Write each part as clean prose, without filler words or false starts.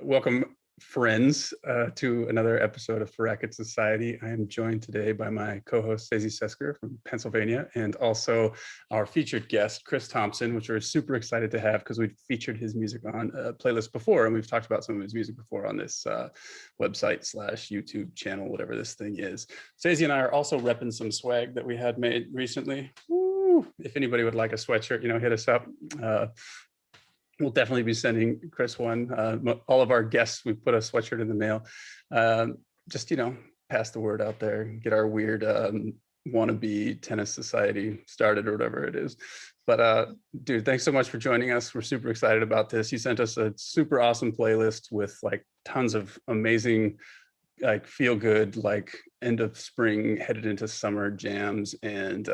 Welcome, friends, to another episode of Racquet Society. I am joined today by my co-host, Stacey Sesker from Pennsylvania, and also our featured guest, Chris Thompson, which we're super excited to have because we've featured his music on a playlist before, and we've talked about some of his music before on this website / YouTube channel, whatever this thing is. Stacey and I are also repping some swag that we had made recently. Woo! If anybody would like a sweatshirt, hit us up. We'll definitely be sending Chris one. All of our guests, we put a sweatshirt in the mail. Just, pass the word out there, get our weird wannabe tennis society started or whatever it is. But dude, thanks so much for joining us. We're super excited about this. You sent us a super awesome playlist with like tons of amazing, like feel good, like end of spring, headed into summer jams. And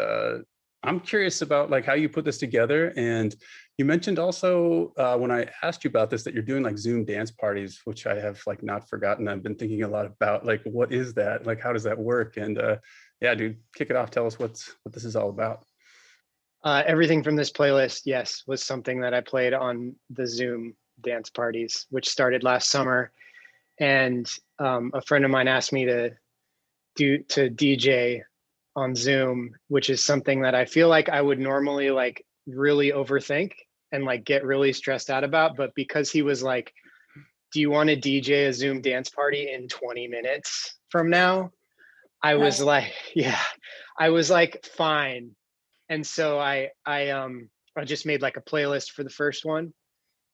I'm curious about like how you put this together. And you mentioned also when I asked you about this, that you're doing like Zoom dance parties, which I have like not forgotten. I've been thinking a lot about like, what is that? Like, how does that work? And yeah, dude, kick it off. Tell us what this is all about. Everything from this playlist, yes, was something that I played on the Zoom dance parties, which started last summer. And a friend of mine asked me to DJ on Zoom, which is something that I feel like I would normally like really overthink and like get really stressed out about. But because he was like, do you want to DJ a Zoom dance party in 20 minutes from now? I was like, yeah, I was like, fine. And so I just made like a playlist for the first one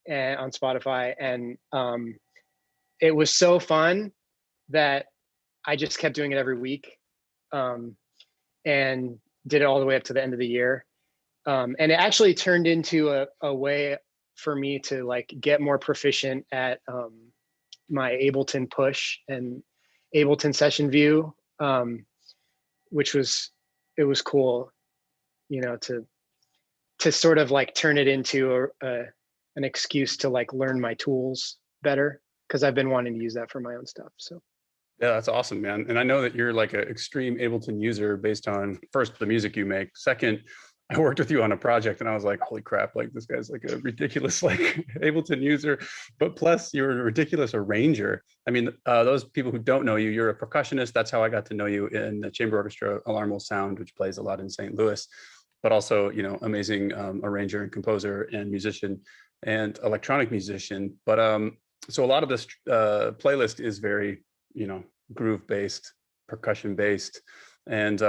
and on Spotify. And it was so fun that I just kept doing it every week. And did it all the way up to the end of the year. And it actually turned into a way for me to like get more proficient at my Ableton push and Ableton session view, which was cool, to sort of like turn it into an excuse to like learn my tools better, because I've been wanting to use that for my own stuff. So. Yeah, that's awesome, man. And I know that you're like an extreme Ableton user based on first the music you make. Second, I worked with you on a project and I was like, holy crap, like this guy's like a ridiculous like Ableton user, but plus you're a ridiculous arranger. I mean, those people who don't know you, you're a percussionist. That's how I got to know you in the chamber orchestra, Alarm Will Sound, which plays a lot in St. Louis, but also, amazing arranger and composer and musician and electronic musician. But so a lot of this playlist is very, groove based, percussion based. And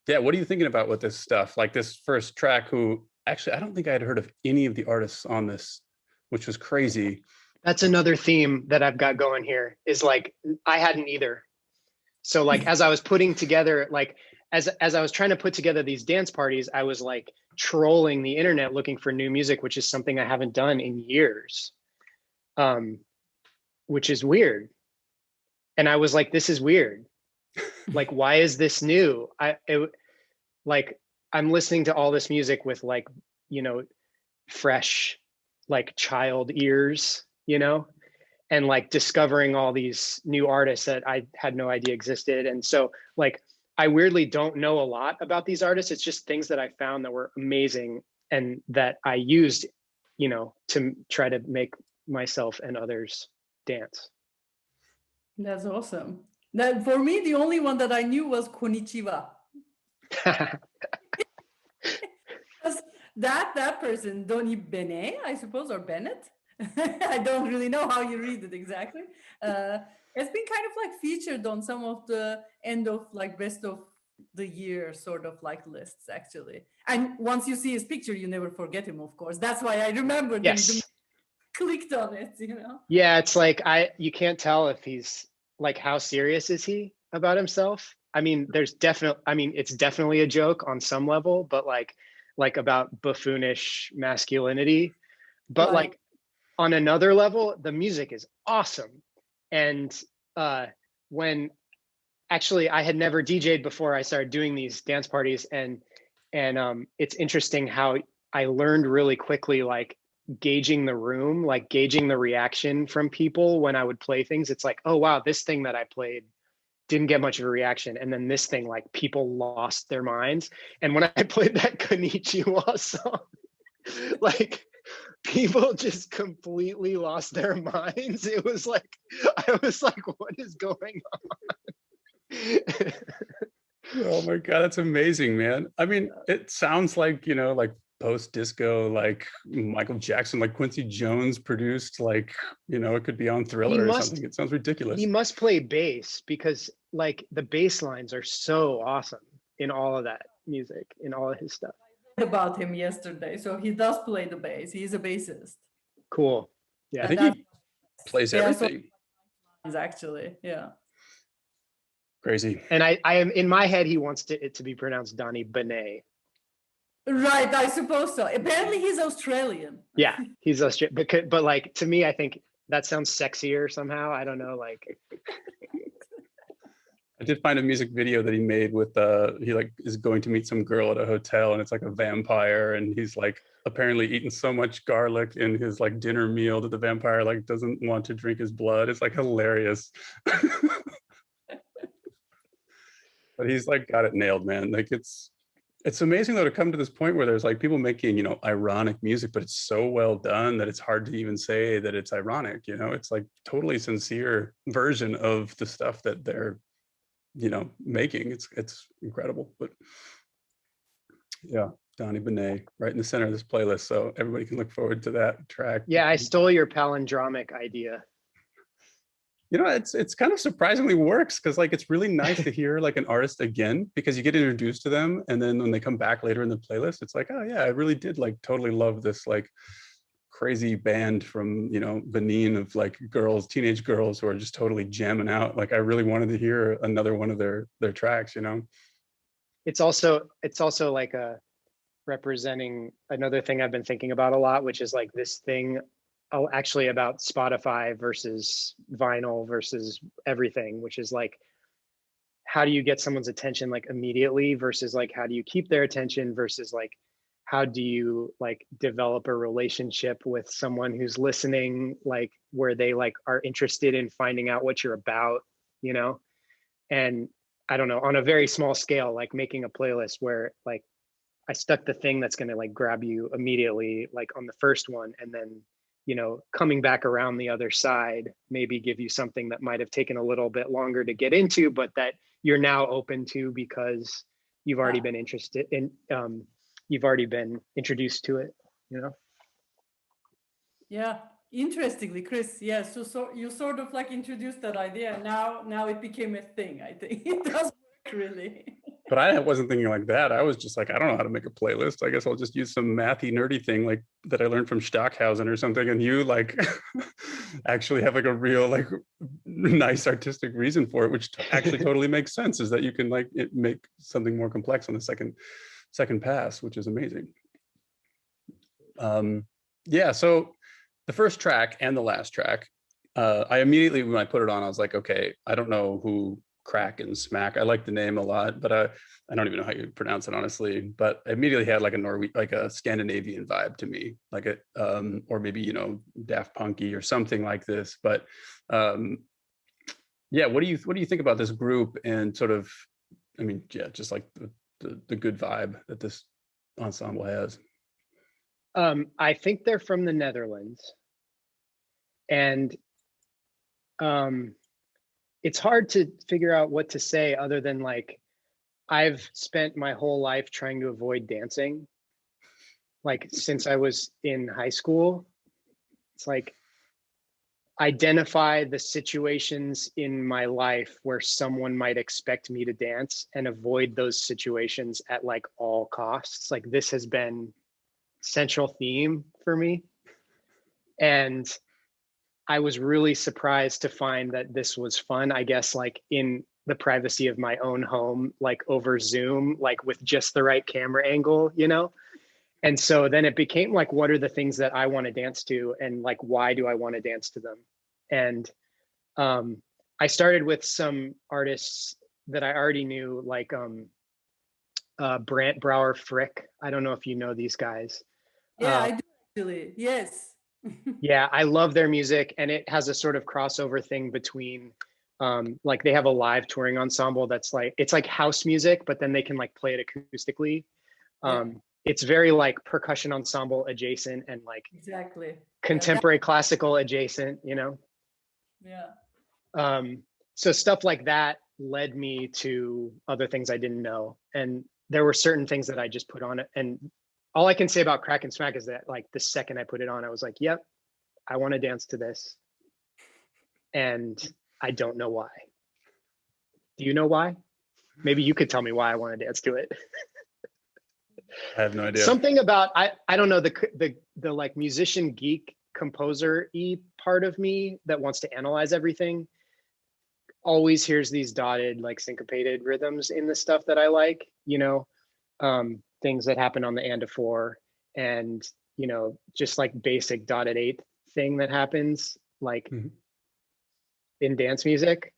yeah, what are you thinking about with this stuff? Like this first track, who actually, I don't think I had heard of any of the artists on this, which was crazy. That's another theme that I've got going here is like, I hadn't either. So like, as I was putting together, like, as I was trying to put together these dance parties, I was like trolling the internet looking for new music, which is something I haven't done in years, which is weird. And I was like, this is weird. Like, why is this new? I'm listening to all this music with like, fresh, like child ears, and like discovering all these new artists that I had no idea existed. And so like, I weirdly don't know a lot about these artists. It's just things that I found that were amazing and that I used, to try to make myself and others dance. That's awesome. That for me, the only one that I knew was Konnichiwa. that person, Donnie Bernay, I suppose, or Bennett. I don't really know how you read it exactly. It's been kind of like featured on some of the end of like best of the year sort of like lists actually. And once you see his picture, you never forget him, of course. That's why I remembered him. Clicked on it, Yeah, it's like you can't tell if he's like, how serious is he about himself? I mean, it's definitely a joke on some level, but like about buffoonish masculinity. But like on another level, the music is awesome. And when actually I had never DJ'd before I started doing these dance parties, and it's interesting how I learned really quickly, like gauging the room, like gauging the reaction from people when I would play things. It's like, oh wow, this thing that I played didn't get much of a reaction, and then this thing, like people lost their minds. And when I played that Konnichiwa song, like people just completely lost their minds. It was like, I was like, what is going on? Oh my God, that's amazing, man. I mean, it sounds like, like post-disco, like Michael Jackson, like Quincy Jones produced, like, it could be on Thriller or something. It sounds ridiculous. He must play bass because like the bass lines are so awesome in all of that music, in all of his stuff. About him yesterday, so he does play the bass. He's a bassist. Cool. Yeah, I think he plays everything. Actually, yeah. Crazy. And I am in my head, he wants it to be pronounced Donnie Bernay. Right, I suppose so. Apparently, he's Australian. Yeah, he's Australian. But like to me, I think that sounds sexier somehow. I don't know, like. I did find a music video that he made with he like is going to meet some girl at a hotel, and it's like a vampire, and he's like apparently eating so much garlic in his like dinner meal that the vampire like doesn't want to drink his blood. It's like hilarious. But he's like got it nailed, man. Like it's amazing though to come to this point where there's like people making, ironic music, but it's so well done that it's hard to even say that it's ironic. It's like totally sincere version of the stuff that they're making. It's incredible. But yeah, Donnie Bernay right in the center of this playlist, so everybody can look forward to that track. Yeah, I stole your palindromic idea. It's kind of surprisingly works, because like it's really nice to hear like an artist again, because you get introduced to them, and then when they come back later in the playlist, it's like, oh yeah, I really did like totally love this like crazy band from Benin of like teenage girls who are just totally jamming out. Like I really wanted to hear another one of their tracks. It's also like a representing another thing I've been thinking about a lot, which is like this thing actually about Spotify versus vinyl versus everything, which is like, how do you get someone's attention like immediately versus like how do you keep their attention versus like how do you like develop a relationship with someone who's listening, like where they like are interested in finding out what you're about, and I don't know, on a very small scale, like making a playlist where like I stuck the thing that's going to like grab you immediately, like on the first one, and then coming back around the other side, maybe give you something that might have taken a little bit longer to get into, but that you're now open to because you've already been interested in, you've already been introduced to it, Yeah, interestingly, Chris, yeah, so you sort of like introduced that idea. Now it became a thing. I think it does work really. But I wasn't thinking like that. I was just like, I don't know how to make a playlist. I guess I'll just use some mathy nerdy thing like that I learned from Stockhausen or something. And you like actually have like a real like nice artistic reason for it, which actually totally makes sense, is that you can like make something more complex on the second pass, which is amazing. Yeah, so the first track and the last track, I immediately, when I put it on, I was like, okay, I don't know who Crack and Smack. I like the name a lot, but I don't even know how you pronounce it, honestly. But I immediately had like a Scandinavian vibe to me, like a or maybe Daft Punky or something like this. But yeah, what do you think about this group and sort of, I mean, yeah, just like the good vibe that this ensemble has? I think they're from the Netherlands, and it's hard to figure out what to say other than like, I've spent my whole life trying to avoid dancing. Like since I was in high school, it's like identify the situations in my life where someone might expect me to dance and avoid those situations at like all costs. Like this has been central theme for me. And I was really surprised to find that this was fun, I guess, like in the privacy of my own home, like over Zoom, like with just the right camera angle, And so then it became like, what are the things that I want to dance to? And like, why do I want to dance to them? And I started with some artists that I already knew, like Brant Brower Frick. I don't know if you know these guys. Yeah, I do actually, yes. Yeah, I love their music, and it has a sort of crossover thing between like they have a live touring ensemble that's like, it's like house music, but then they can like play it acoustically. it's very like percussion ensemble adjacent and like Exactly. contemporary classical adjacent, you know? Yeah. So stuff like that led me to other things I didn't know. And there were certain things that I just put on it. And all I can say about Crack and Smack is that like the second I put it on, I was like, yep, I want to dance to this. And I don't know why. Do you know why? Maybe you could tell me why I want to dance to it. I have no idea. Something about, I don't know, the like musician geek composer-y part of me that wants to analyze everything always hears these dotted, like syncopated rhythms in the stuff that I like, you know, things that happen on the and of 4 and, you know, just like basic dotted 8 thing that happens like in dance music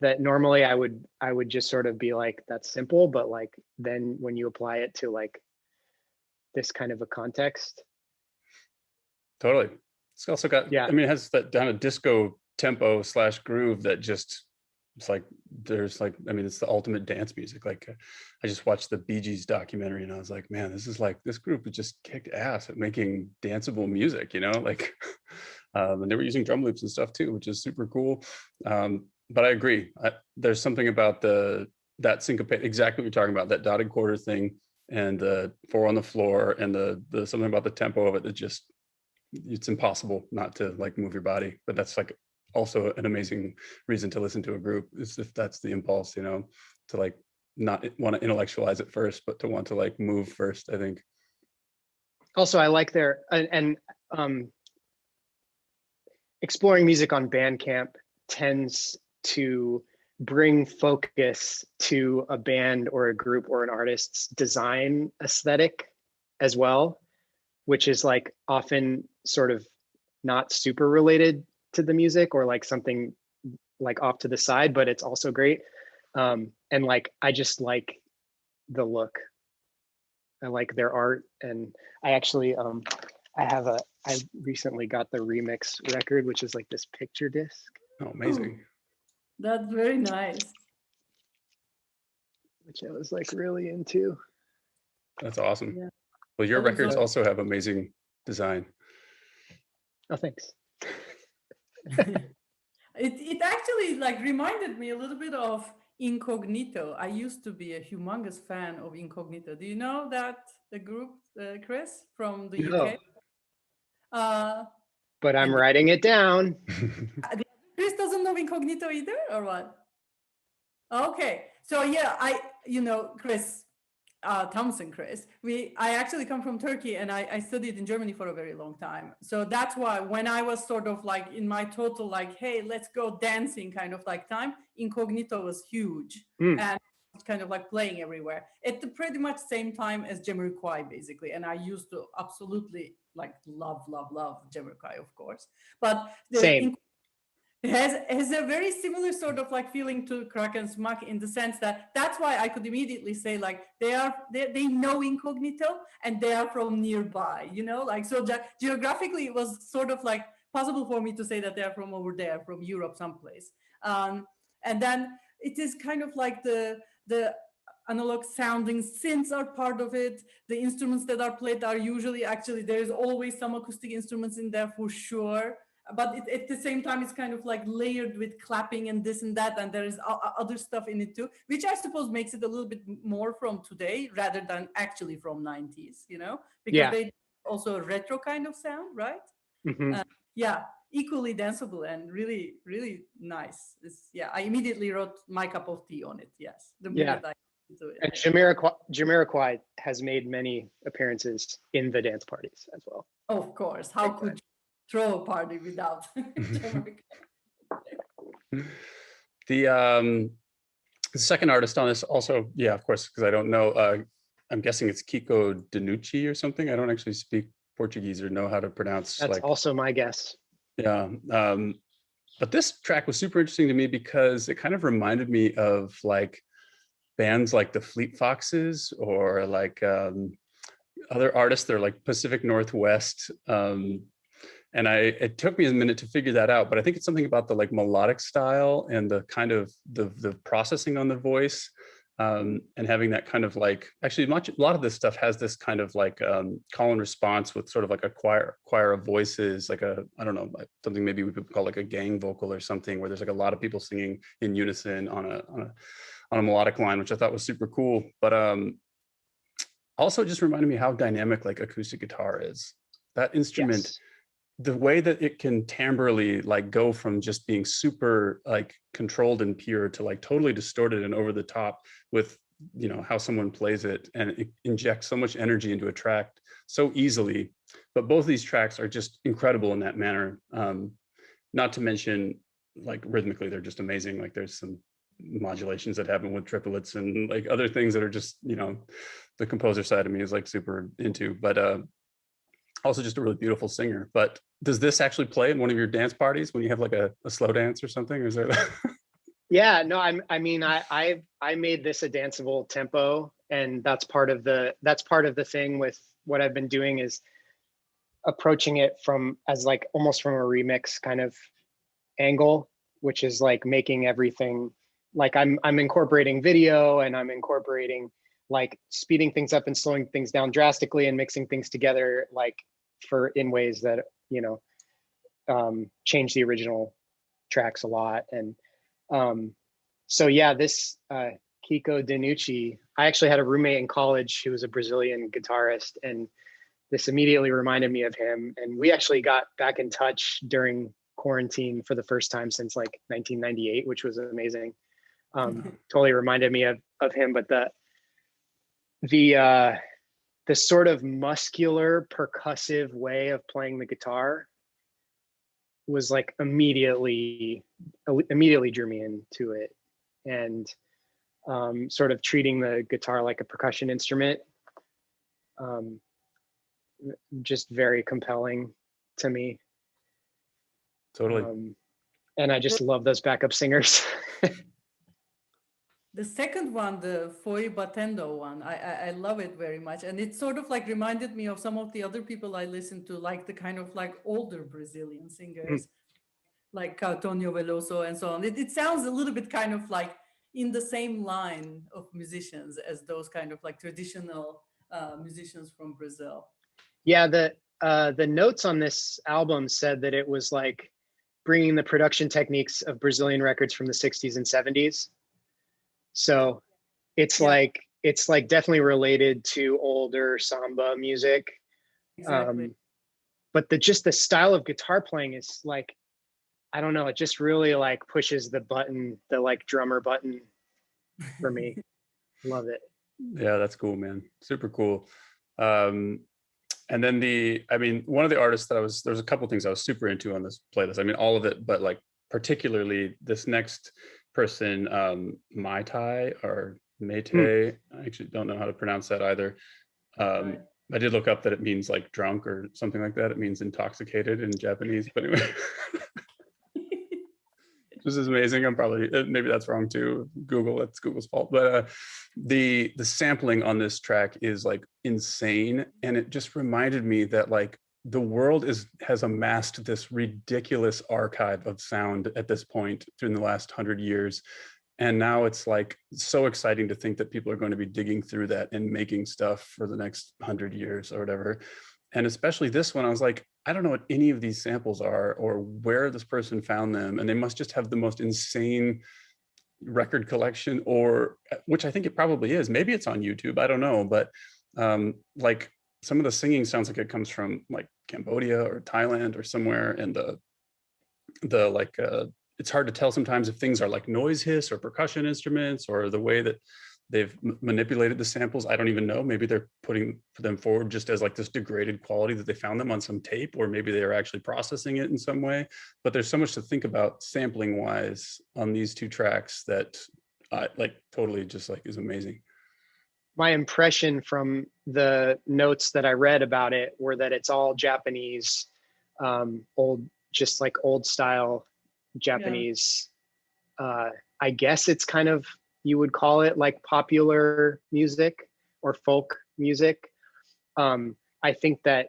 that normally I would just sort of be like, that's simple, but like then when you apply it to like this kind of a context. Totally. It's also got, yeah. I mean, it has that kind of disco tempo / groove that just, it's like, there's like, I mean, it's the ultimate dance music. Like I just watched the Bee Gees documentary and I was like, man, this is like, this group just kicked ass at making danceable music, you know, like, and they were using drum loops and stuff too, which is super cool. But I agree. There's something about that syncopate, exactly what you're talking about, that dotted quarter thing and the 4 on the floor and the something about the tempo of it that just, it's impossible not to like move your body. But that's like also an amazing reason to listen to a group, is if that's the impulse, you know, to like not want to intellectualize it first, but to want to like move first, I think. Also, I like their, and exploring music on Bandcamp tends to bring focus to a band or a group or an artist's design aesthetic as well, which is like often sort of not super related to the music or like something like off to the side, but it's also great. And like, I just like the look. I like their art. And I actually, I recently got the remix record, which is like this picture disc. Oh, amazing. Ooh, that's very nice. Which I was like really into. That's awesome. Yeah. Well, your records also have amazing design. Oh, thanks. It actually like reminded me a little bit of Incognito. I used to be a humongous fan of Incognito. Do you know that the group, Chris, from the UK? But I'm writing it down. Chris doesn't know Incognito either, or what? Okay, so yeah, Chris, Thompson, Chris. I actually come from Turkey and I studied in Germany for a very long time. So that's why when I was sort of like in my total like, hey, let's go dancing kind of like time, Incognito was huge and kind of like playing everywhere at the pretty much same time as Jamiroquai basically. And I used to absolutely like love Jamiroquai, of course. But same. It has a very similar sort of like feeling to Crack and Smack in the sense that that's why I could immediately say like they know Incognito and they are from nearby, you know, like so geographically it was sort of like possible for me to say that they are from over there, from Europe someplace. And then it is kind of like the analog sounding synths are part of it. The instruments that are played are usually actually there's always some acoustic instruments in there for sure. But at the same time, it's kind of like layered with clapping and this and that. And there is other stuff in it too, which I suppose makes it a little bit more from today rather than actually from 90s, you know, because they also a retro kind of sound, right? Yeah, equally danceable and really, really nice. I immediately wrote my cup of tea on it. Yes. The minute I do it. And Jamiroquai has made many appearances in the dance parties as well. Of course. How could you throw a party without The second artist on this also, yeah, of course, because I don't know, I'm guessing it's Kiko Danucci or something. I don't actually speak Portuguese or know how to pronounce. That's like, also my guess. Yeah. But this track was super interesting to me because it kind of reminded me of like bands like the Fleet Foxes or like other artists that are like Pacific Northwest. And it took me a minute to figure that out, but I think it's something about the like melodic style and the kind of the processing on the voice and having that kind of like, actually a lot of this stuff has this kind of like call and response with sort of like a choir of voices, like I don't know, like something maybe we could call like a gang vocal or something, where there's like a lot of people singing in unison on a melodic line, which I thought was super cool. But also just reminded me how dynamic like acoustic guitar is. That instrument, Yes. the way that it can timbrally like go from just being super like controlled and pure to like totally distorted and over the top with, you know, how someone plays it, and it injects so much energy into a track so easily. But both of these tracks are just incredible in that manner. Not to mention, like rhythmically, they're just amazing. Like there's some modulations that happen with triplets and like other things that are just, you know, the composer side of me is like super into. But also just a really beautiful singer. But does this actually play in one of your dance parties when you have like a slow dance or something? Or is there Yeah, no, I mean, I made this a danceable tempo, and that's part of the thing with what I've been doing, is approaching it from as like almost from a remix kind of angle, which is like making everything like I'm incorporating video, and I'm incorporating like speeding things up and slowing things down drastically and mixing things together like for in ways that, you know, change the original tracks a lot. And so yeah, this Kiko Danucci, I actually had a roommate in college who was a Brazilian guitarist, and this immediately reminded me of him. And we actually got back in touch during quarantine for the first time since like 1998, which was amazing. Totally reminded me of him. But the sort of muscular percussive way of playing the guitar was like immediately drew me into it. And sort of treating the guitar like a percussion instrument, just very compelling to me. Totally. And I just love those backup singers. The second one, the Foi Batendo one, I love it very much. And it sort of like reminded me of some of the other people I listened to, like the kind of like older Brazilian singers, like Caetonio Veloso and so on. It sounds a little bit kind of like in the same line of musicians as those kind of like traditional musicians from Brazil. Yeah, the notes on this album said that it was like bringing the production techniques of Brazilian records from the 60s and 70s. So it's like definitely related to older samba music. Exactly. But just the style of guitar playing is like, I don't know, it just really like pushes the button, the like drummer button for me. Love it. Yeah, that's cool, man. Super cool. And then I mean, one of the artists that there's a couple of things I was super into on this playlist. I mean, all of it, but like particularly this next person, Mai Tai or Meite. I actually don't know how to pronounce that either. I did look up that it means like drunk or something like that. It means intoxicated in Japanese, but anyway. This is amazing. I'm probably, maybe that's wrong too. It's Google's fault. But the sampling on this track is like insane. And it just reminded me that like the world has amassed this ridiculous archive of sound at this point during the last 100 years. And now it's like so exciting to think that people are going to be digging through that and making stuff for the next 100 years or whatever. And especially this one, I was like, I don't know what any of these samples are or where this person found them. And they must just have the most insane record collection, or which I think it probably is. Maybe it's on YouTube. I don't know. But like some of the singing sounds like it comes from like Cambodia or Thailand or somewhere. And the like, it's hard to tell sometimes if things are like noise hiss or percussion instruments or the way that they've manipulated the samples. I don't even know. Maybe they're putting them forward just as like this degraded quality that they found them on some tape, or maybe they are actually processing it in some way. But there's so much to think about sampling wise on these two tracks that like totally just like is amazing. My impression from the notes that I read about it were that it's all Japanese, just like old style Japanese. Yeah. I guess it's kind of, you would call it like popular music or folk music. I think that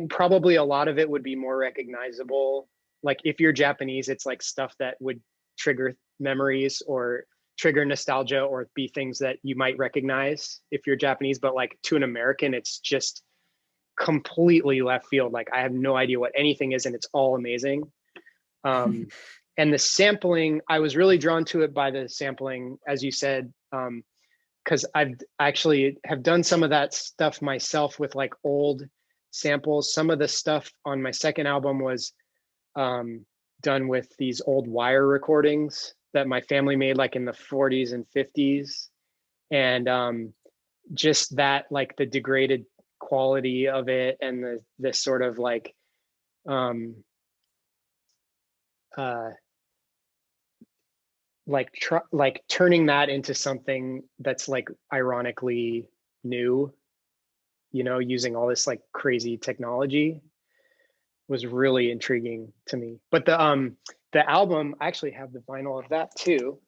probably a lot of it would be more recognizable. Like if you're Japanese, it's like stuff that would trigger memories or trigger nostalgia or be things that you might recognize if you're Japanese, but like to an American, it's just completely left field. Like I have no idea what anything is, and it's all amazing. And the sampling, I was really drawn to it by the sampling, as you said, because I've actually have done some of that stuff myself with like old samples. Some of the stuff on my second album was done with these old wire recordings that my family made like in the 40s and 50s. And just that, like the degraded quality of it and the sort of like like turning that into something that's like ironically new, you know, using all this like crazy technology was really intriguing to me. But the album, I actually have the vinyl of that too.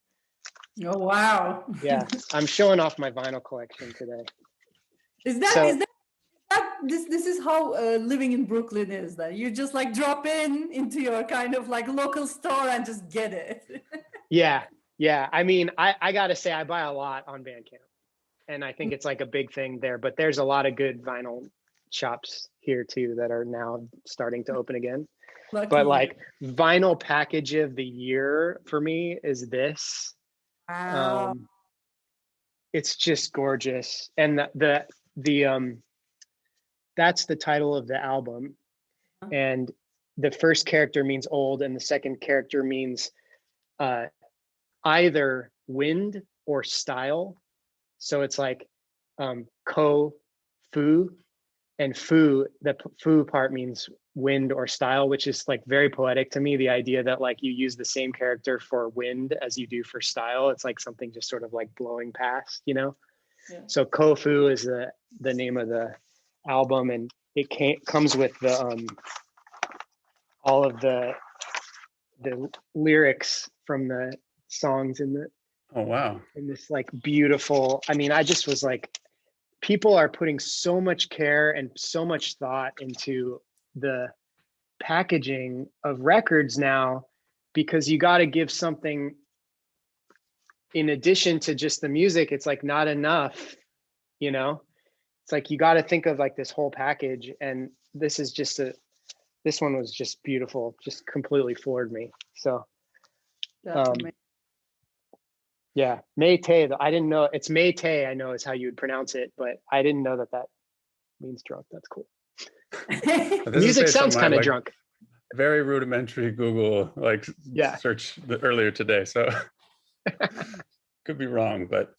Oh wow. Yeah, I'm showing off my vinyl collection today. Is that this is how living in Brooklyn is, that you just like drop into your kind of like local store and just get it. Yeah. I mean, I gotta say I buy a lot on Bandcamp, and I think it's like a big thing there, but there's a lot of good vinyl shops here too that are now starting to open again. Lucky. But like vinyl package of the year for me is this. Wow. It's just gorgeous. And the that's the title of the album. And the first character means old, and the second character means either wind or style. So it's like ko-fu, and fu, the fu part means wind or style, which is like very poetic to me. The idea that like you use the same character for wind as you do for style. It's like something just sort of like blowing past, you know? Yeah. So ko-fu is the name of the album, and it comes with the all of the lyrics from the songs in the in this like beautiful, I mean, I just was like, people are putting so much care and so much thought into the packaging of records now, because you got to give something in addition to just the music. It's like not enough, you know? It's like you got to think of like this whole package, and this is just this one was just beautiful, just completely floored me. So yeah, Meite, I didn't know, it's Meite, I know is how you would pronounce it, but I didn't know that means drunk. That's cool. Music sounds kind of like drunk. Very rudimentary Google search earlier today, so could be wrong, but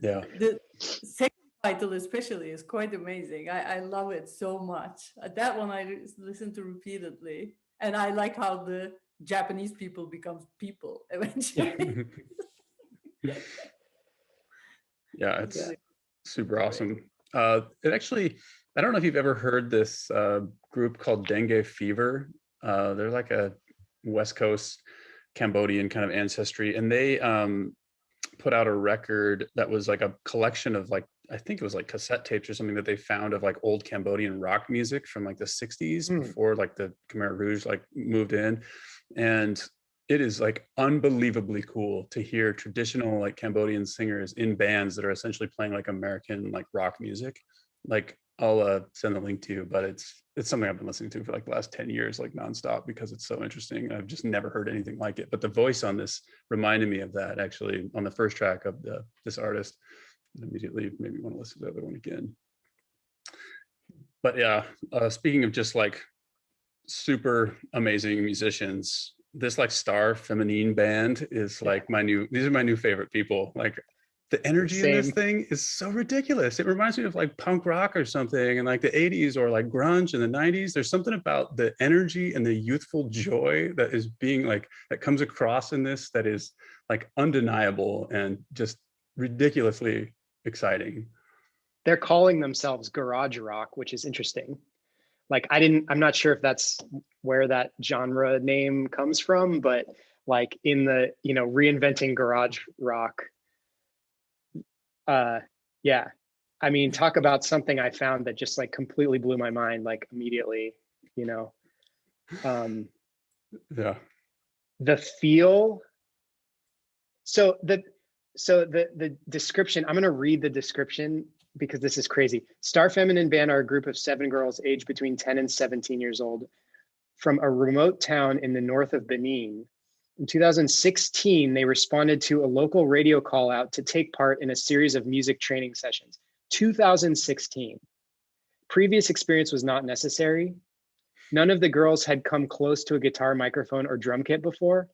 yeah. The second title especially is quite amazing. I love it so much. That one I listen to repeatedly, and I like how the Japanese people becomes people eventually. Yeah, it's super awesome. It actually, I don't know if you've ever heard this group called Dengue Fever. They're like a West Coast Cambodian kind of ancestry, and they put out a record that was like a collection of like, I think it was like cassette tapes or something that they found of like old Cambodian rock music from like the 60s before like the Khmer Rouge like moved in. And it is like unbelievably cool to hear traditional like Cambodian singers in bands that are essentially playing like American like rock music. Like I'll send the link to you, but it's something I've been listening to for like the last 10 years, like nonstop, because it's so interesting. I've just never heard anything like it. But the voice on this reminded me of that actually on the first track of this artist. And immediately maybe want to listen to the other one again. But yeah, speaking of just like super amazing musicians, this like star feminine band is like these are my new favorite people. Like the energy in this thing is so ridiculous. It reminds me of like punk rock or something in like the 80s or like grunge in the 90s. There's something about the energy and the youthful joy that is being like, that comes across in this that is like undeniable and just ridiculously exciting. They're calling themselves garage rock, which is interesting. Like I'm not sure if that's where that genre name comes from, but like in the, you know, reinventing garage rock. Yeah. I mean, talk about something I found that just like completely blew my mind, like immediately, you know. Yeah. The feel. So so the description, I'm going to read the description because this is crazy. Star Feminine Band are a group of 7 girls aged between 10 and 17 years old from a remote town in the north of Benin. In 2016, they responded to a local radio call out to take part in a series of music training sessions. 2016. Previous experience was not necessary. None of the girls had come close to a guitar, microphone, or drum kit before.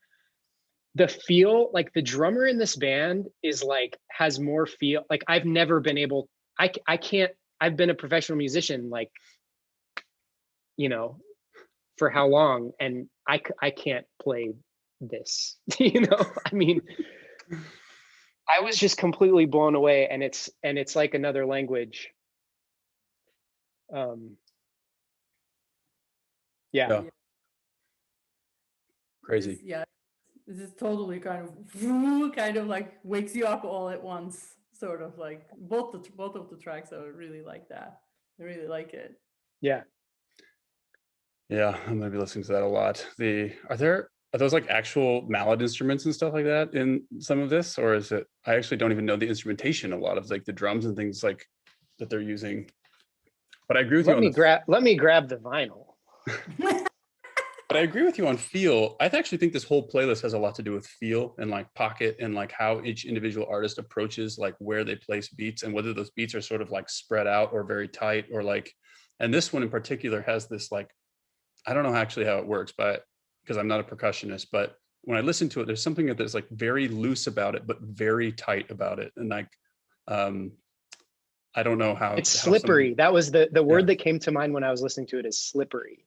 The feel, like the drummer in this band is like, has more feel. Like I've never been able, I can't, I've been a professional musician, like, you know, for how long? And I can't play this, you know? I mean, I was just completely blown away, and it's like another language. Yeah. Crazy. This is totally kind of like wakes you up all at once, sort of like both of the tracks are really like that. I really like it. Yeah. Yeah, I'm gonna be listening to that a lot. Are those like actual mallet instruments and stuff like that in some of this, or is it? I actually don't even know the instrumentation. A lot of like the drums and things like that they're using. But I agree with you. Let me grab the vinyl. But I agree with you on feel. I actually think this whole playlist has a lot to do with feel and like pocket and like how each individual artist approaches like where they place beats and whether those beats are sort of like spread out or very tight or like. And this one in particular has this like, I don't know actually how it works, but because I'm not a percussionist, but when I listen to it, there's something that's like very loose about it, but very tight about it. And like, I don't know how it's slippery. That was the word that came to mind when I was listening to it, is slippery.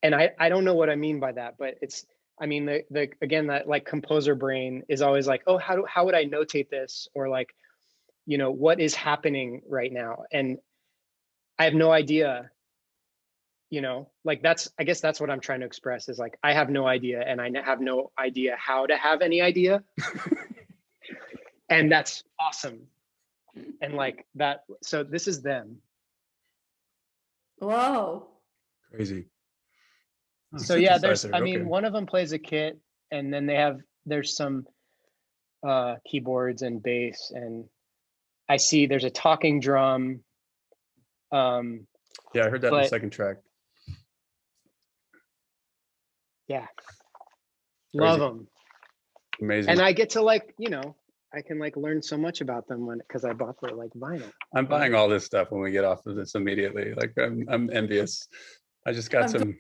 And I don't know what I mean by that, but it's, I mean, the again, that like composer brain is always like, oh, how would I notate this? Or like, you know, what is happening right now? And I have no idea, you know, like I guess that's what I'm trying to express is like, I have no idea, and I have no idea how to have any idea. And that's awesome. And like that, so this is them. Wow. Crazy. Oh, so yeah, I mean, one of them plays a kit, and then there's some keyboards and bass, and I see there's a talking drum. Yeah, I heard that in the second track. Yeah. Crazy. Love them. Amazing. And I get to like, you know, I can like learn so much about them because I bought their like vinyl. I'm buying all this stuff when we get off of this immediately. Like I'm envious. I just got some.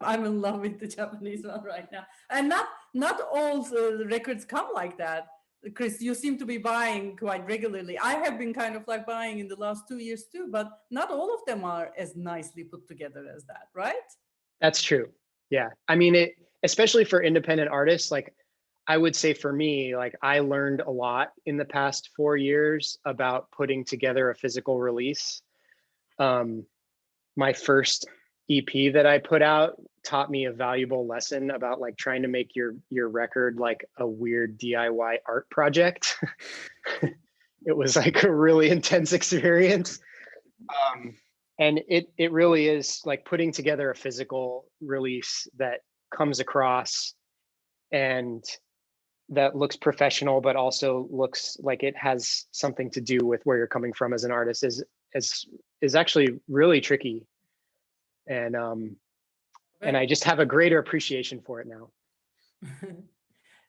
I'm in love with the Japanese one right now, and not all records come like that. Chris, you seem to be buying quite regularly. I have been kind of like buying in the last 2 years too, but not all of them are as nicely put together as that, right? That's true. Yeah, I mean, especially for independent artists, like I would say for me, like I learned a lot in the past 4 years about putting together a physical release. My first EP that I put out taught me a valuable lesson about like trying to make your record like a weird DIY art project. It was like a really intense experience. And it really is like putting together a physical release that comes across and that looks professional, but also looks like it has something to do with where you're coming from as an artist is actually really tricky. And I just have a greater appreciation for it now.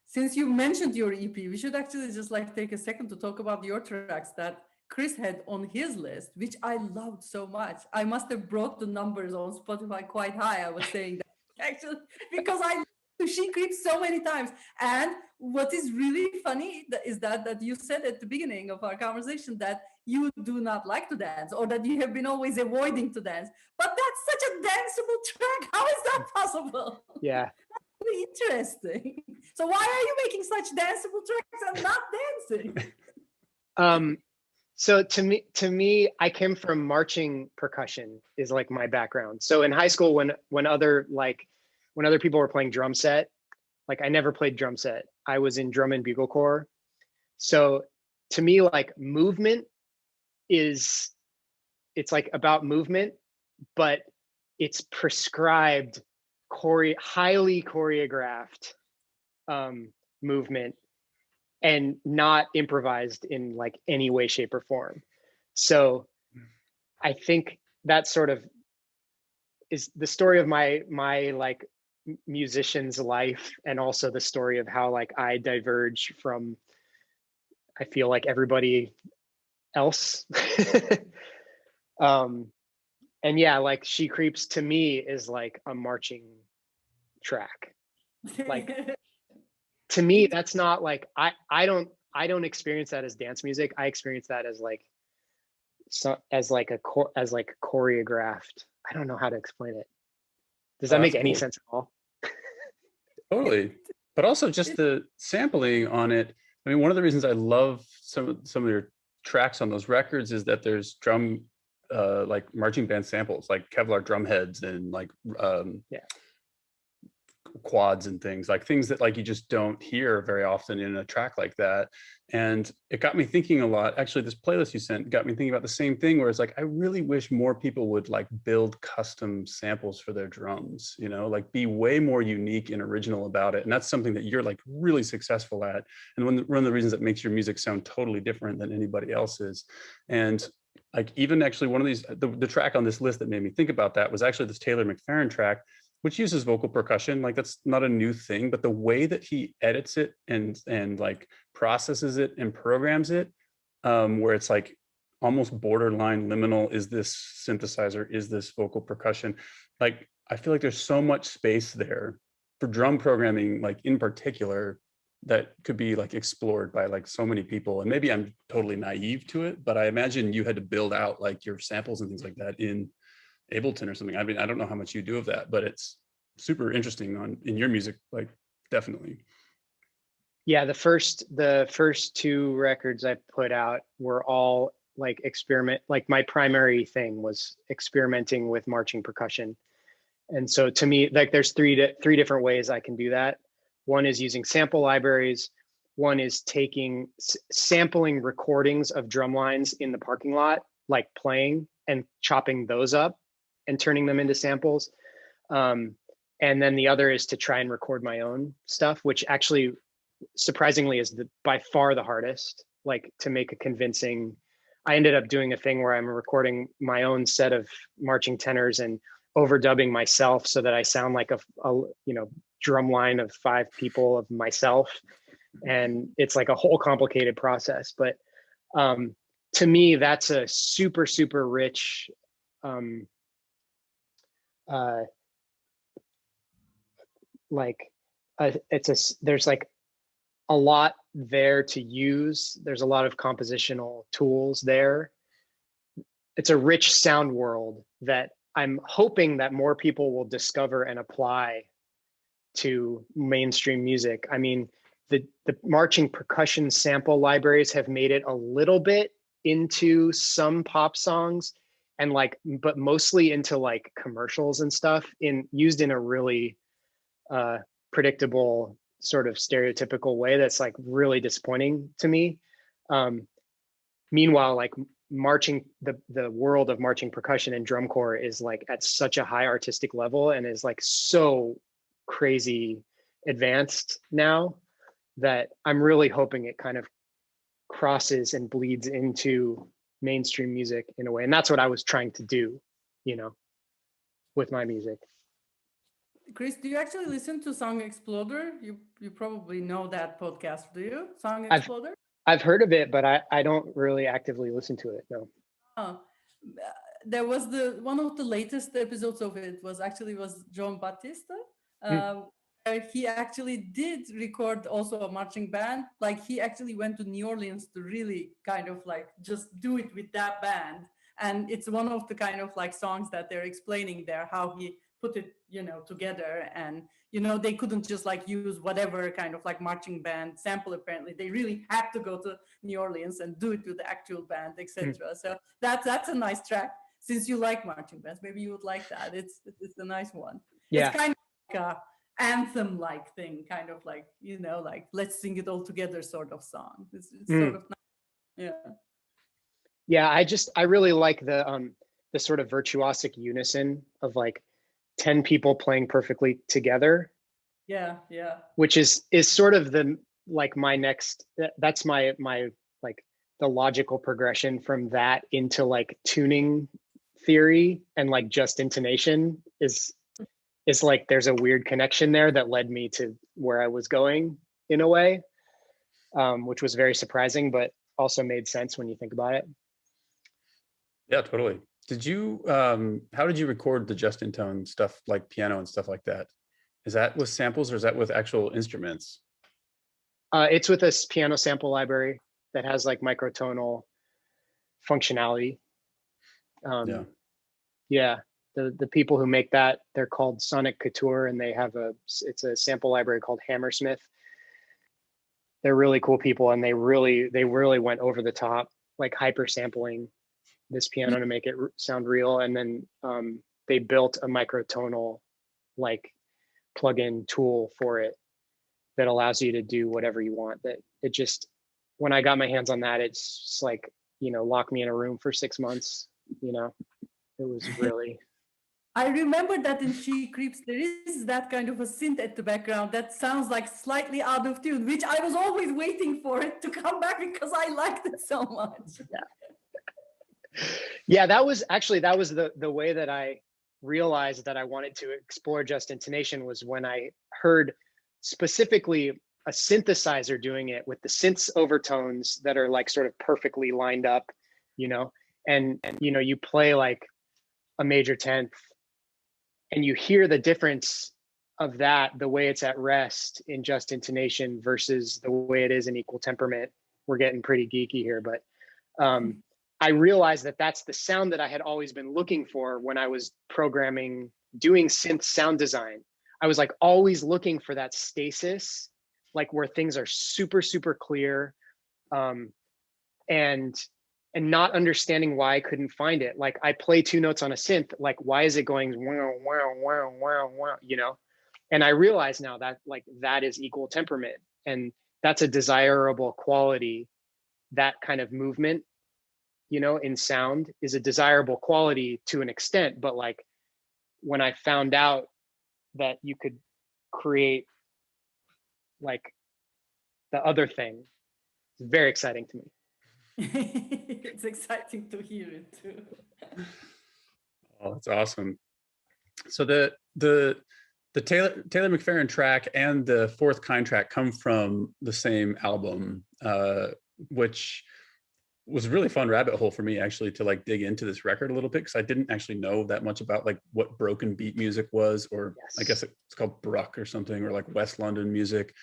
Since you mentioned your EP, we should actually just like take a second to talk about your tracks that Chris had on his list, which I loved so much. I must have brought the numbers on Spotify quite high. I was saying that actually because I She Creeps so many times. And what is really funny is that you said at the beginning of our conversation that you do not like to dance, or that you have been always avoiding to dance. But that's such a danceable track. How is that possible? Yeah. That's really interesting. So why are you making such danceable tracks and not dancing? So to me, I came from marching percussion is like my background. So in high school, when other people were playing drum set, like I never played drum set. I was in drum and bugle corps. So to me, like movement it's like about movement, but it's prescribed, highly choreographed movement and not improvised in like any way, shape, or form. So I think that sort of is the story of my like musician's life, and also the story of how like I diverge from, I feel like, everybody else. And yeah, like She Creeps to me is like a marching track. Like to me, that's not like, I don't experience that as dance music. I experience that as like, so as like choreographed. I don't know how to explain it. Does that make any sense at all? Totally. But also just the sampling on it. I mean, one of the reasons I love some of your tracks on those records is that there's drum, like marching band samples, like Kevlar drum heads and like quads and things that like you just don't hear very often in a track like that. And it got me thinking a lot. Actually, this playlist you sent got me thinking about the same thing, where it's like, I really wish more people would like build custom samples for their drums, you know, like be way more unique and original about it. And that's something that you're like really successful at. And one of the reasons that makes your music sound totally different than anybody else's. And like, even actually one of these, the track on this list that made me think about that was actually this Taylor McFerrin track, which uses vocal percussion. Like, that's not a new thing, but the way that he edits it and like processes it and programs it, where it's like almost borderline liminal, is this synthesizer, is this vocal percussion? Like, I feel like there's so much space there for drum programming, like in particular, that could be like explored by like so many people. And maybe I'm totally naive to it, but I imagine you had to build out like your samples and things like that in Ableton or something. I mean, I don't know how much you do of that, but it's super interesting in your music, like, definitely. Yeah, the first two records I put out were all like experiment. Like, my primary thing was experimenting with marching percussion. And so to me, like, there's three different ways I can do that. One is using sample libraries. One is sampling recordings of drum lines in the parking lot, like playing, and chopping those up and turning them into samples. And then the other is to try and record my own stuff, which actually surprisingly is by far the hardest, like to make a convincing. I ended up doing a thing where I'm recording my own set of marching tenors and overdubbing myself so that I sound like a drum line of 5 people of myself. And it's like a whole complicated process. But to me, that's a super, super rich, there's like a lot there to use. There's a lot of compositional tools there. It's a rich sound world that I'm hoping that more people will discover and apply to mainstream music. I mean, the marching percussion sample libraries have made it a little bit into some pop songs, and like, but mostly into like commercials and stuff, used in a really predictable, sort of stereotypical way that's like really disappointing to me. Meanwhile, like the world of marching percussion and drum corps is like at such a high artistic level and is like so crazy advanced now that I'm really hoping it kind of crosses and bleeds into mainstream music in a way. And that's what I was trying to do, with my music. Chris, do you actually listen to Song Exploder? You probably know that podcast, do you? Song Exploder? I've heard of it, but I don't really actively listen to it, no. Oh, there was one of the latest episodes of it was John Battista. He actually did record also a marching band. Like, he actually went to New Orleans to really kind of like just do it with that band. And it's one of the kind of like songs that they're explaining there, how he put it, together. And, they couldn't just like use whatever kind of like marching band sample. Apparently, they really had to go to New Orleans and do it with the actual band, etc. So that's a nice track. Since you like marching bands, maybe you would like that. It's a nice one. Yeah. It's kind of like a anthem-like thing, kind of like, like let's sing it all together sort of song. It's sort of nice. Yeah, I really like the sort of virtuosic unison of like 10 people playing perfectly together. Yeah. Which is sort of the like my next, that's my like the logical progression from that into like tuning theory and like just intonation is like there's a weird connection there that led me to where I was going in a way, which was very surprising, but also made sense when you think about it. Yeah, totally. Did you, how did you record the just in tone stuff like piano and stuff like that? Is that with samples or is that with actual instruments? It's with a piano sample library that has like microtonal functionality. Yeah. Yeah, the people who make that, they're called Sonic Couture, and they have it's a sample library called Hammersmith. They're really cool people, and they really went over the top, like hyper sampling this piano to make it sound real. And then they built a microtonal like plug-in tool for it that allows you to do whatever you want. That it just, when I got my hands on that, it's just like, you know, lock me in a room for 6 months, you know. It was really. I remember that in She Creeps, there is that kind of a synth at the background that sounds like slightly out of tune, which I was always waiting for it to come back because I liked it so much. Yeah, that was the way that I realized that I wanted to explore just intonation, was when I heard specifically a synthesizer doing it with the synths overtones that are like sort of perfectly lined up, you know, and you know, you play like a major 10th and you hear the difference of that, the way it's at rest in just intonation versus the way it is in equal temperament. We're getting pretty geeky here, but I realized that that's the sound that I had always been looking for when I was programming, doing synth sound design. I was like always looking for that stasis, like where things are super, super clear, and not understanding why I couldn't find it. Like I play 2 notes on a synth, like why is it going wow, wow, wow, wow, wow, you know? And I realize now that like that is equal temperament, and that's a desirable quality. That kind of movement, you know, in sound is a desirable quality to an extent, but like when I found out that you could create like the other thing, it's very exciting to me. It's exciting to hear it too. Oh, that's awesome. So the Taylor McFerrin track and the Fourth Kind track come from the same album, which was a really fun rabbit hole for me actually to like dig into this record a little bit, because I didn't actually know that much about like what broken beat music was, or yes. I guess it's called Bruck or something, or like West London music.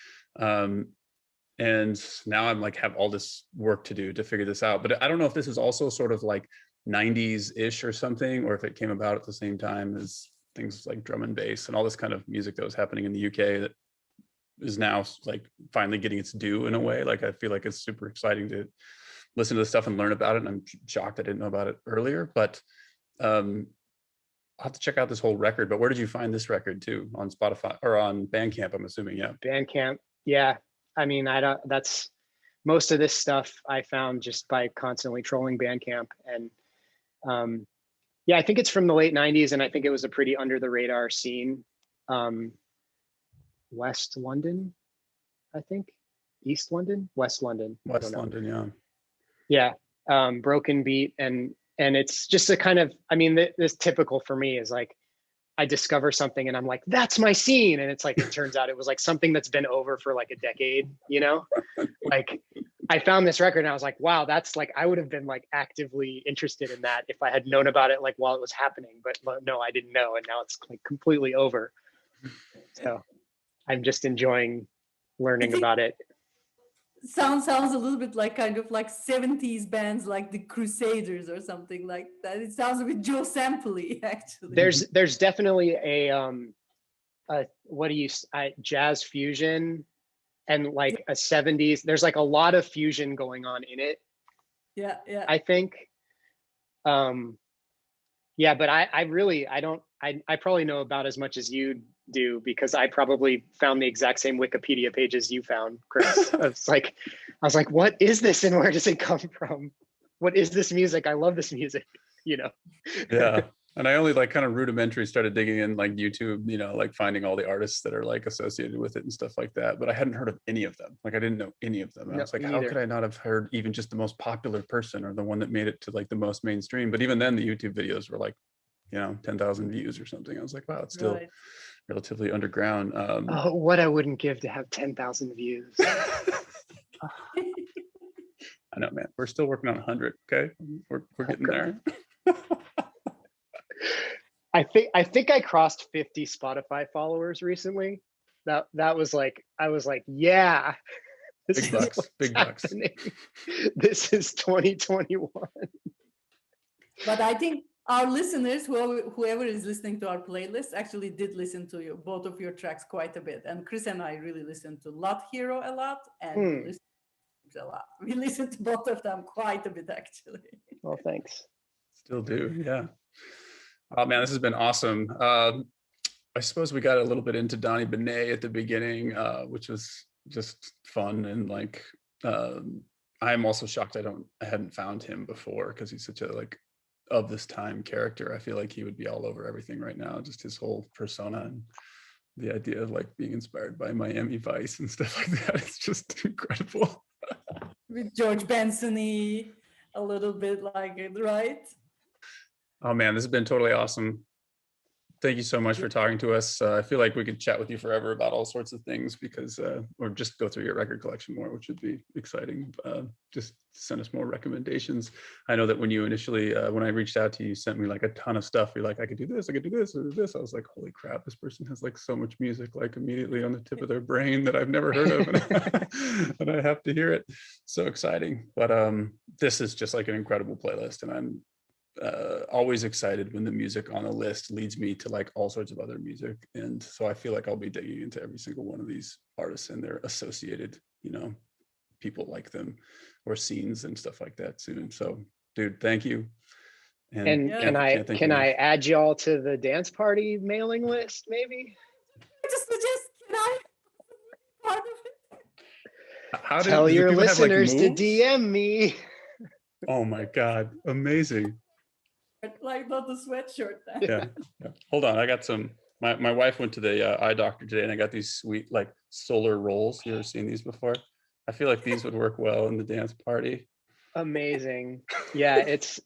And now I'm like have all this work to do to figure this out. But I don't know if this is also sort of like 90s-ish or something, or if it came about at the same time as things like drum and bass and all this kind of music that was happening in the UK that is now like finally getting its due in a way. Like I feel like it's super exciting to listen to the stuff and learn about it. And I'm shocked I didn't know about it earlier, but I'll have to check out this whole record. But where did you find this record too? On Spotify or on Bandcamp, I'm assuming? Yeah. Bandcamp. Yeah. I mean, that's most of this stuff I found just by constantly trolling Bandcamp. And yeah, I think it's from the late 90s, and I think it was a pretty under the radar scene. West London, I think. East London? West London. West London, yeah. Yeah, broken beat, and it's just a kind of, I mean, this typical for me is like, I discover something and I'm like, that's my scene. And it's like, it turns out it was like something that's been over for like a decade, you know? Like I found this record and I was like, wow, that's like, I would have been like actively interested in that if I had known about it like while it was happening, but no, I didn't know. And now it's like completely over. So I'm just enjoying learning about it. Sounds a little bit like kind of like 70s bands like the Crusaders or something like that. It sounds a bit Joe Sample-y, actually. There's definitely a jazz fusion and like a 70s. There's like a lot of fusion going on in it. Yeah. I think. Yeah, but I probably know about as much as you do, because I probably found the exact same Wikipedia pages you found, Chris. I was like, what is this and where does it come from? What is this music? I love this music, you know? Yeah. And I only like kind of rudimentary started digging in like YouTube, you know, like finding all the artists that are like associated with it and stuff like that. But I hadn't heard of any of them. Like I didn't know any of them. And I No, was like, me how neither. could I not have heard even just the most popular person or the one that made it to like the most mainstream? But even then the YouTube videos were like, you know, 10,000 views or something. I was like, wow, it's still Right. relatively underground. Oh, what I wouldn't give to have 10,000 views. I know, man. We're still working on 100. Okay, we're getting there. I think I crossed 50 Spotify followers recently. That was like, I was like, yeah, this Big is bucks, what's big bucks. happening. This is 2021. But I think our listeners, whoever is listening to our playlist, actually did listen to both of your tracks quite a bit. And Chris and I really listened to Lot Hero a lot, and we listened to a lot. We listened to both of them quite a bit, actually. Well, thanks. Still do, yeah. Oh man, this has been awesome. I suppose we got a little bit into Donnie Bernay at the beginning, which was just fun, and like I'm also shocked I hadn't found him before, because he's such a like of this time character. I feel like he would be all over everything right now, just his whole persona and the idea of like being inspired by Miami Vice and stuff like that. It's just incredible. With George Benson-y, a little bit like it, right? Oh man, this has been totally awesome. Thank you so much for talking to us. I feel like we could chat with you forever about all sorts of things, because or just go through your record collection more, which would be exciting. Just send us more recommendations. I know that when you initially, when I reached out to you, you sent me like a ton of stuff. You're like, I could do this, I could do this, or this. I was like, holy crap, this person has like so much music like immediately on the tip of their brain that I've never heard of, and I have to hear it. So exciting. But this is just like an incredible playlist, and I'm always excited when the music on a list leads me to like all sorts of other music. And so I feel like I'll be digging into every single one of these artists and their associated, you know, people like them or scenes and stuff like that soon. So dude, thank you. And Yeah. can I add y'all to the dance party mailing list, maybe? Just can I part of it? Tell your do people have, like, listeners to moves? DM me. Oh my God, amazing. Like not the sweatshirt then. Yeah. Hold on, I got some. My wife went to the eye doctor today, and I got these sweet like solar rolls. You ever seen these before? I feel like these would work well in the dance party. Amazing. Yeah, it's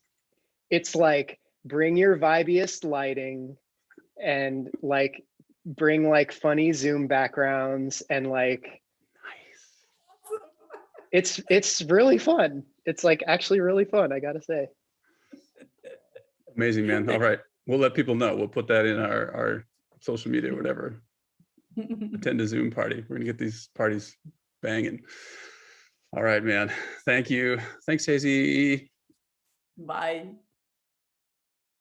like bring your vibiest lighting and like bring like funny Zoom backgrounds, and like it's really fun. It's like actually really fun, I gotta say. Amazing, man. All right, we'll let people know. We'll put that in our social media or whatever. Attend a Zoom party. We're gonna get these parties banging. All right, man. Thank you. Thanks, Hazy. Bye.